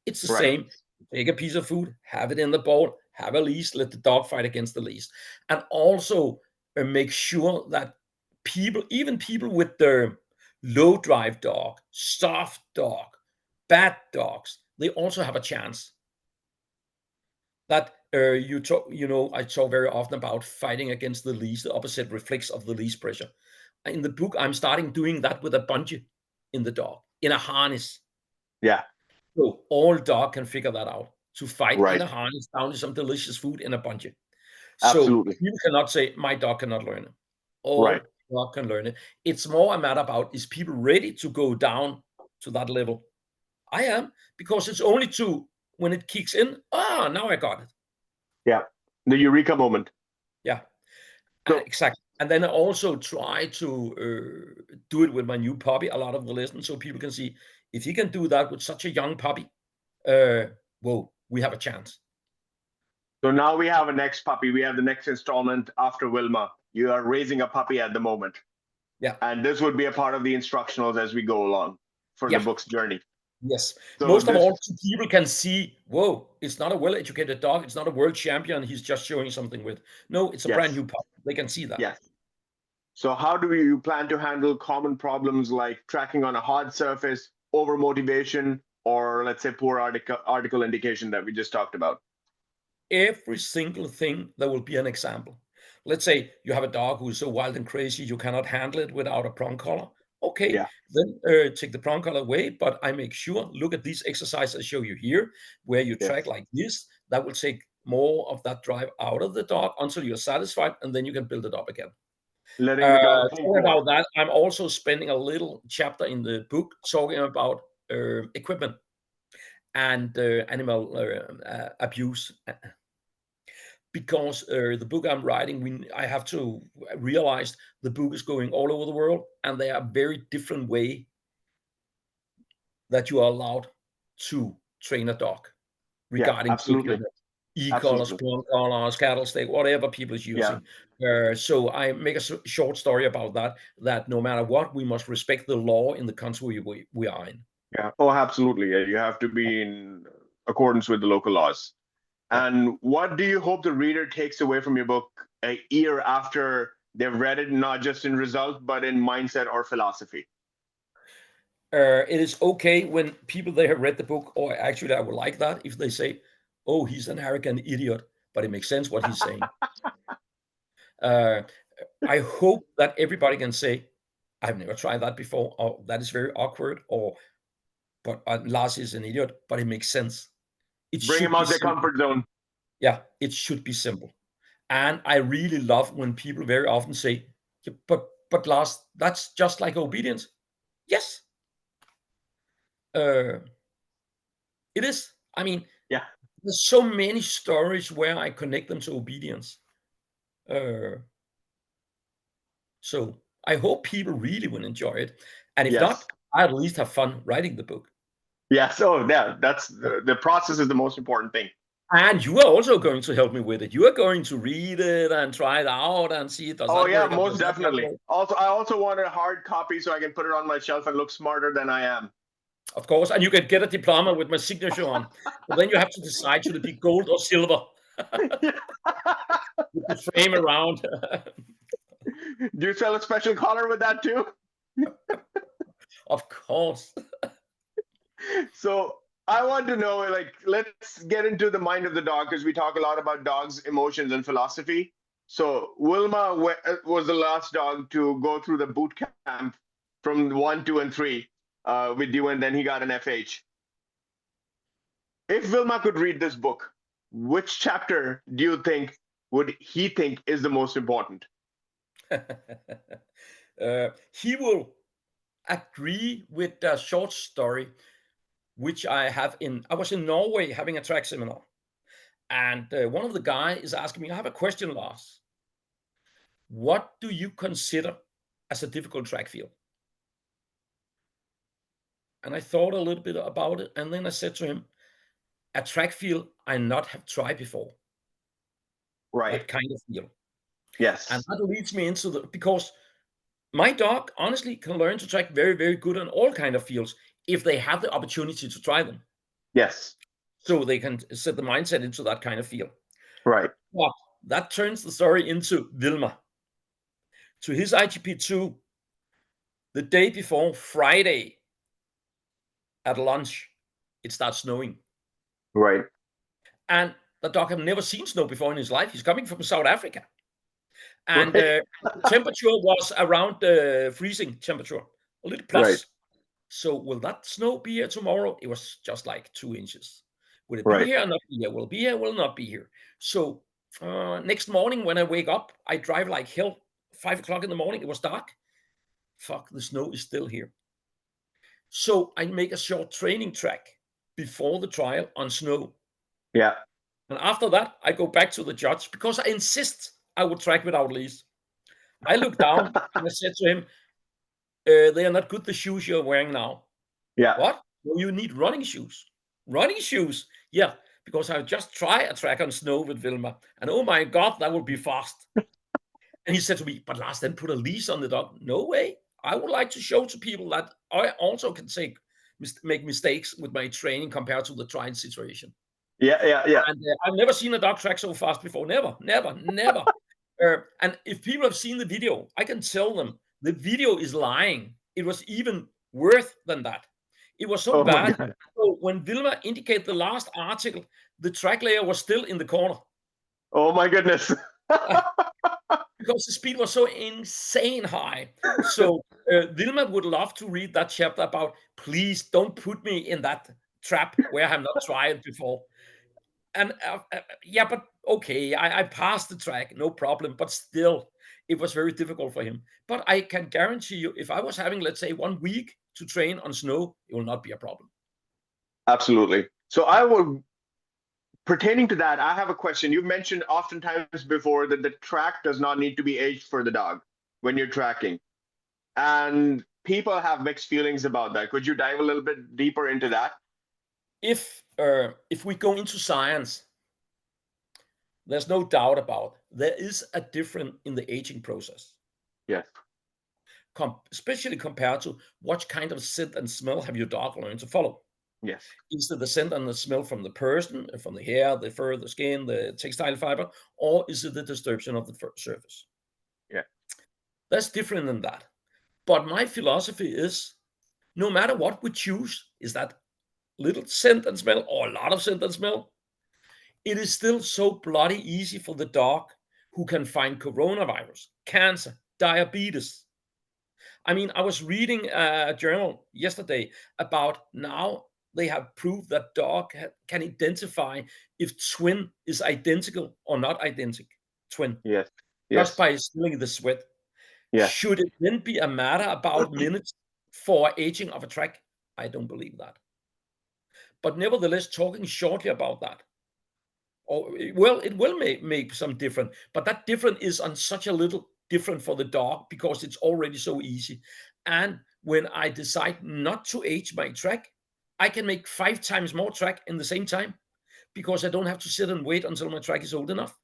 It's the Right. same. Take a piece of food, have it in the bowl, have a leash, let the dog fight against the leash. And also make sure that people, even people with their low drive dog, soft dog, bad dogs, they also have a chance. That I talk very often about fighting against the leash, the opposite reflex of the leash pressure. in the book, I'm starting doing that with a bungee in the dog, in a harness. Yeah. So all dog can figure that out, to fight in Right. a harness down to some delicious food in a bungee. So Absolutely. you cannot say, my dog cannot learn it. Right. All dog can learn it. It's more a matter about, is people ready to go down to that level? I am, because it's only when it kicks in, now I got it. Yeah. The eureka moment. Yeah, So exactly. And then I also try to do it with my new puppy, a lot of the lessons, so people can see, if he can do that with such a young puppy, whoa, we have a chance. so now we have a next puppy. We have the next installment after Wilma. You are raising a puppy at the moment. Yeah. And this would be a part of the instructionals as we go along for the Yeah. book's journey. Yes. So Most of this, all, so people can see, whoa, it's not a well-educated dog. It's not a world champion he's just showing something with. No, it's a brand yes, new pup. They can see that. yes. So how do you plan to handle common problems like tracking on a hard surface, over motivation, or let's say poor article indication that we just talked about? Every single thing, there will be an example. Let's say you have a dog who is so wild and crazy you cannot handle it without a prong collar. Okay, Yeah. then take the prong collar away, but I make sure, look at these exercises I show you here, where you track Yes. like this. That will take more of that drive out of the dog until you're satisfied, and then you can build it up again. Letting the dog think Talking more. about that, I'm also spending a little chapter in the book talking about equipment and animal abuse, because the book I'm writing, I have to realize the book is going all over the world, and there are very different way that you are allowed to train a dog Yeah, regarding absolutely. equipment, e-collars, Absolutely. prong collars, cattle stake, whatever people is Yeah. using. So I make a short story about that no matter what, we must respect the law in the country we are in. Yeah. Oh, absolutely. Yeah. You have to be in accordance with the local laws. Yeah. And what do you hope the reader takes away from your book a year after they've read it, not just in result, but in mindset or philosophy? It is okay when people they have read the book, or actually I would like that if they say, "Oh, he's an arrogant idiot," but it makes sense what he's saying. Uh, I hope that everybody can say, "I've never tried that before," or "That is very awkward," or "But Lars is an idiot," but it makes sense. It Bring them should be out their simple. comfort zone. Yeah, it should be simple. And I really love when people very often say, "Yeah, but Lars, that's just like obedience." Yes, uh, it is. I mean, Yeah. there's so many stories where I connect them to obedience. Uh, so I hope people really will enjoy it. And if not, Yes. I at least have fun writing the book. Yes. Oh, yeah. That's the process is the most important thing. And you are also going to help me with it. You are going to read it and try it out and see, does Oh, that yeah, work and most does that not definitely. work? Also, I also want a hard copy so I can put it on my shelf and look smarter than I am. Of course, and you can get a diploma with my signature on. But then you have to decide, should it be gold or silver? With the frame around. Do you sell a special collar with that too? Of course. So I want to know, like, let's get into the mind of the dog because we talk a lot about dogs, emotions, and philosophy. So Wilma was the last dog to go through the boot camp from 1, 2, and 3 with you, and then he got an FH. If Wilma could read this book, which chapter do you think would he think is the most important? He will agree with the short story which I was in Norway having a track seminar, and one of the guys is asking me, I have a question, Lars. What do you consider as a difficult track field? And I thought a little bit about it, and then I said to him, a track field I not have tried before, Right. that kind of field. And Yes. that leads me into because my dog honestly can learn to track very, very good on all kind of fields if they have the opportunity to try them. Yes. So they can set the mindset into that kind of field. Right. But that turns the story into Vilma. To his IGP2, the day before Friday at lunch, it starts snowing. Right. And the dog have never seen snow before in his life. He's coming from South Africa. and Right. the temperature was around freezing temperature, a little Right. plus. So will that snow be here tomorrow? It was just like 2 inches. Will it be Right. here or not be here? Will it be here? Will it not be here? So next morning when I wake up, I drive like hell. 5 o'clock in the morning, it was dark. Fuck, the snow is still here. So I make a short training track before the trial on snow. Yeah. And after that, I go back to the judge because I insist I would track without leash. I look down and I said to him, they are not good, the shoes you're wearing now. Yeah. What? Well, you need running shoes. Running shoes? Yeah, because I just try a track on snow with Vilma. And oh my God, that will be fast. And he said to me, but Lars, then put a leash on the dog. No way. I would like to show to people that I also can make mistakes with my training compared to the trial situation. Yeah. Yeah. Yeah. And I've never seen a dog track so fast before. Never, never, never. And if people have seen the video, I can tell them the video is lying. It was even worse than that. It was so Oh my bad. God. So when Wilma indicated the last article, the track layer was still in the corner. Oh my goodness. Because the speed was so insane high. So Wilma would love to read that chapter about, please don't put me in that trap where I have not tried before. And yeah, but okay, I passed the track, no problem. But still, it was very difficult for him. But I can guarantee you, if I was having, let's say, 1 week to train on snow, it will not be a problem. Absolutely. So I would, pertaining to that, I have a question. You mentioned oftentimes before that the track does not need to be aged for the dog when you're tracking. And people have mixed feelings about that. Could you dive a little bit deeper into that? If we go into science, there's no doubt about there is a difference in the aging process, Yes. especially compared to what kind of scent and smell have your dog learned to follow. Yes. Is it the scent and the smell from the person, from the hair, the fur, the skin, the textile fiber, or is it the disturbance of the surface? Yeah. That's different than that. But my philosophy is, no matter what we choose, is that little scent and smell or a lot of scent and smell, it is still so bloody easy for the dog who can find coronavirus, cancer, diabetes. I mean, I was reading a journal yesterday about now they have proved that dog can identify if twin is identical or not identical twin Yes. just Yes. by smelling the sweat. Yes. Should it then be a matter about minutes for aging of a track? I don't believe that. But nevertheless, talking shortly about that, or well, it will make some difference, but that difference is on such a little different for the dog because it's already so easy. And when I decide not to age my track, I can make 5 times more track in the same time because I don't have to sit and wait until my track is old enough.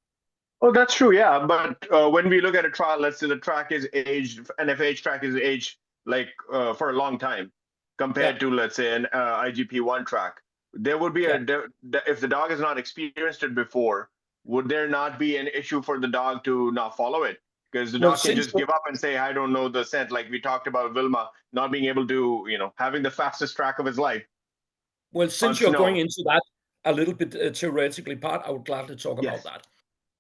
Oh, that's true. Yeah. But when we look at a trial, let's say the track is aged, an FH track is aged like for a long time Yeah, compared to, let's say, an IGP1 track. There would be yeah. if the dog has not experienced it before, would there not be an issue for the dog to not follow it? Because the No, dog can since just give up and say, I don't know the scent. Like we talked about Vilma not being able to, having the fastest track of his life well, on since you're going snow. into that a little bit theoretically part, I would gladly talk about Yes. that.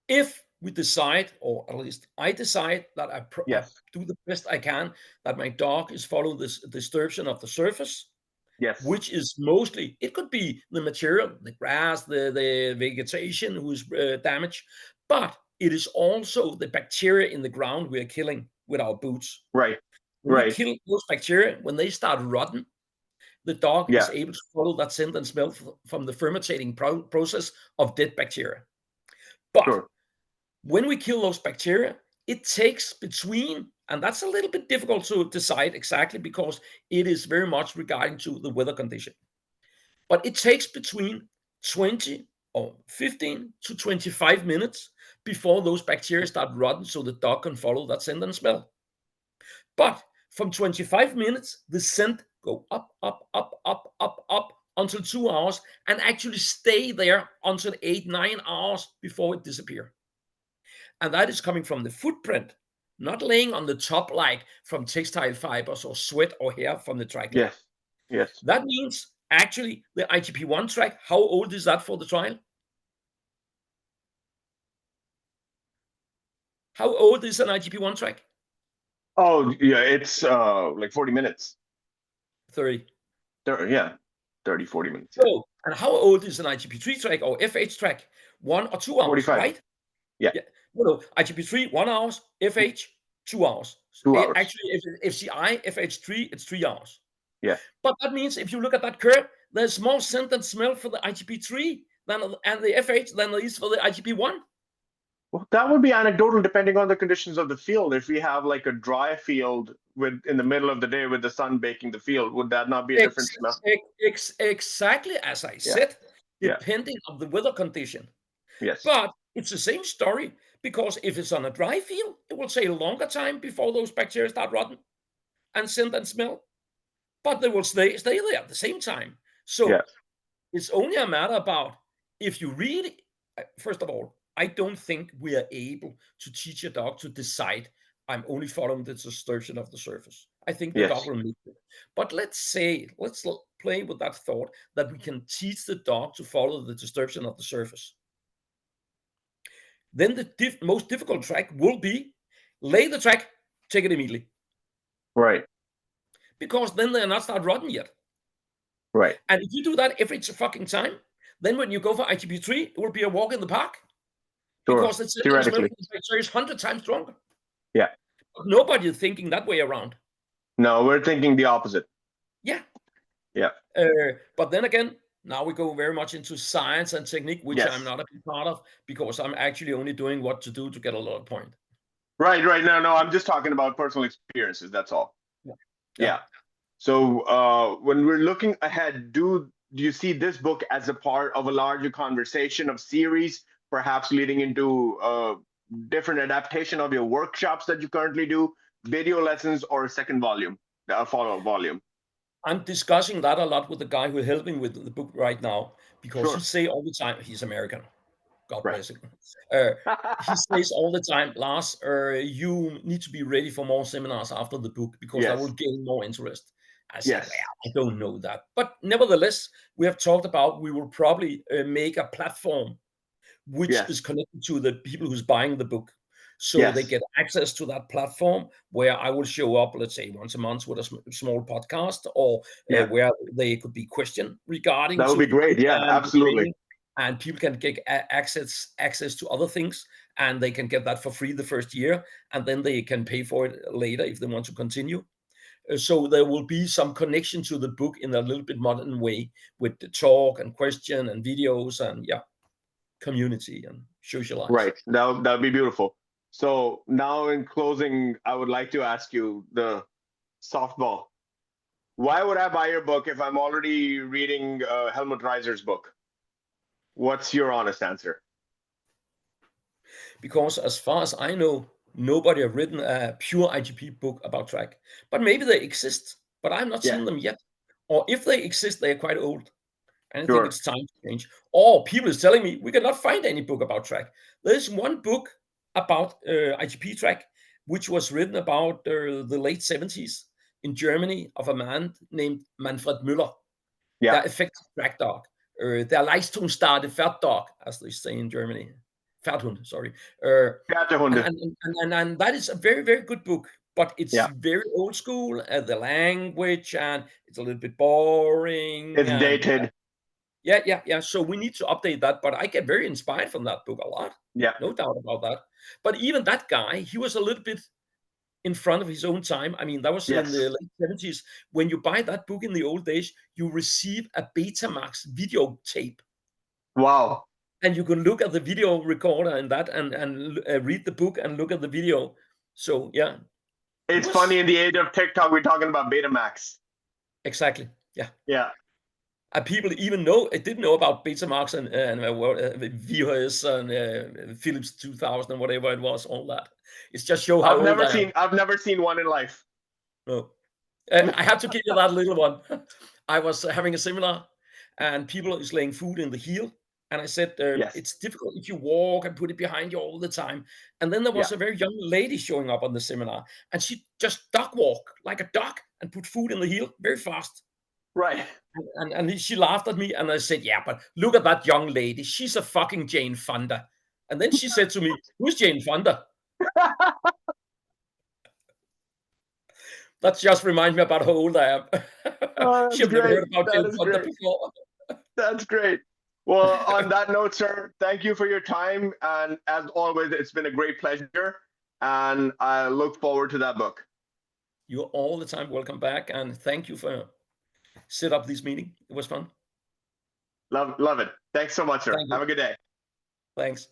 If we decide, or at least I decide that I Yes. do the best I can, that my dog is following this disturbance of the surface, Yes. which is mostly, it could be the material, the grass, the vegetation who's damaged, but it is also the bacteria in the ground we are killing with our boots. Right. When we Right. kill those bacteria, when they start rotting, the dog is Yeah. able to follow that scent and smell from the fermentating process of dead bacteria. But Sure. when we kill those bacteria, it takes between, and that's a little bit difficult to decide exactly because it is very much regarding to the weather condition. But it takes between 20 or 15 to 25 minutes before those bacteria start rotting so the dog can follow that scent and smell. But from 25 minutes, the scent go up, up, up, up, up, up until 2 hours and actually stay there until 8, 9 hours before it disappears. And that is coming from the footprint, not laying on the top like from textile fibers or sweat or hair from the track layer. Yes. Yes. That means actually the IGP1 track, how old is that for the trial? How old is an IGP-1 track? Oh yeah, it's like 40 minutes. 30. Yeah, 30, 40 minutes. Yeah. Oh, and how old is an IGP-3 track or FH track? 1 or 2 hours, 45. right? Yeah. Yeah. No, IGP-3, 1 hour, FH, 2 hours. 2 hours. Actually, if FCI, FH3, it's 3 hours. Yeah. But that means if you look at that curve, there's more scent and smell for the IGP-3 and the FH than there is for the IGP-1. Well, that would be anecdotal depending on the conditions of the field. If we have like a dry field in the middle of the day with the sun baking the field, would that not be a different smell? Exactly as I Yeah. said, Yeah. depending on the weather condition. Yes. But it's the same story because if it's on a dry field, it will take a longer time before those bacteria start rotting and scent and smell. But they will stay there at the same time. Yeah. So it's only a matter about if you really, first of all, I don't think we are able to teach a dog to decide I'm only following the distortion of the surface. I think the dog Yes. will make it. But let's play with that thought that we can teach the dog to follow the distortion of the surface. Then the most difficult track will be lay the track, take it immediately. Right. Because then they're not start rotting yet. Right. And if you do that every fucking time, then when you go for IGP-3, it will be a walk in the park. Sure. Because the scent and smell Theoretically. from the bacteria is 100 times stronger. Yeah. But nobody is thinking that way around. No, we're thinking the opposite. Yeah. Yeah. But then again, now we go very much into science and technique, which Yes. I'm not a big part of because I'm actually only doing what to do to get a lot of point. Right. No, I'm just talking about personal experiences. That's all. Yeah. So when we're looking ahead, do you see this book as a part of a larger conversation of series, perhaps leading into different adaptation of your workshops that you currently do, video lessons, or a second volume, a follow-up volume? I'm discussing that a lot with the guy who's helping with the book right now because he Sure. say all the time, he's American. God Right. bless him. He says all the time, Lars, you need to be ready for more seminars after the book because that will Yes. gain more interest. I said, Yes. well, I don't know that. But nevertheless, we have talked about we will probably make a platform which is Yes. connected to the people who's buying the book. So they Yes. get access to that platform where I will show up, let's say, once a month with a small podcast or Yeah. where they could be questioned regarding That would to be the book great. Yeah, and the absolutely. training. And people can get access to other things, and they can get that for free the first year, and then they can pay for it later if they want to continue. So there will be some connection to the book in a little bit modern way with the talk and question and videos and community and socialize. Right. That'd be beautiful. So now in closing, I would like to ask you the softball. Why would I buy your book if I'm already reading Helmut Reiser's book? What's your honest answer? Because as far as I know, nobody have written a pure IGP book about track. But maybe they exist, but I've not Yeah. seen them yet. Or if they exist, they are quite old. And I think Sure. it's time to change. Or people is telling me we cannot find any book about track. There's one book about IGP track, which was written about the late 70s in Germany of a man named Manfred Müller. Yeah. Der effektive track dog. Der Leistungsstarke Pferddog, as they say in Germany. Pferdhund, sorry. Pferdehunde. And that is a very, very good book, but it's Yeah. very old school, the language, and it's a little bit boring. It's And dated. yeah. So we need to update that, but I get very inspired from that book a lot. Yeah. No doubt about that. But even that guy, he was a little bit in front of his own time. I mean, that was in Yes. the late 70s. When you buy that book in the old days, you receive a Betamax videotape. Wow. And you can look at the video recorder and that and read the book and look at the video. So, yeah. It's funny, in the age of TikTok, we're talking about Betamax. Exactly. Yeah. Yeah. And people even didn't know about Betamax and VHS and Philips 2000 and whatever it was, all that. It's just show how old I am. I've never seen one in life. No. I have to give you that little one. I was having a seminar and people is laying food in the heel. And I said, Yes. it's difficult if you walk and put it behind you all the time. And then there was a very young lady showing up on the seminar and she just dog walk like a dog and put food in the heel very fast. Right. And she laughed at me and I said, yeah, but look at that young lady. She's a fucking Jane Fonda. And then she said to me, who's Jane Fonda? That just reminds me about how old I am. Oh, that's She've never great. heard about That Jill is Thunder great. before. That's great. Well, on that note, sir, thank you for your time. And as always, it's been a great pleasure. And I look forward to that book. You're all the time welcome back. And thank you for set up this meeting. It was fun. Love it. Thanks so much, sir. Thank you. Have a good day. Thanks.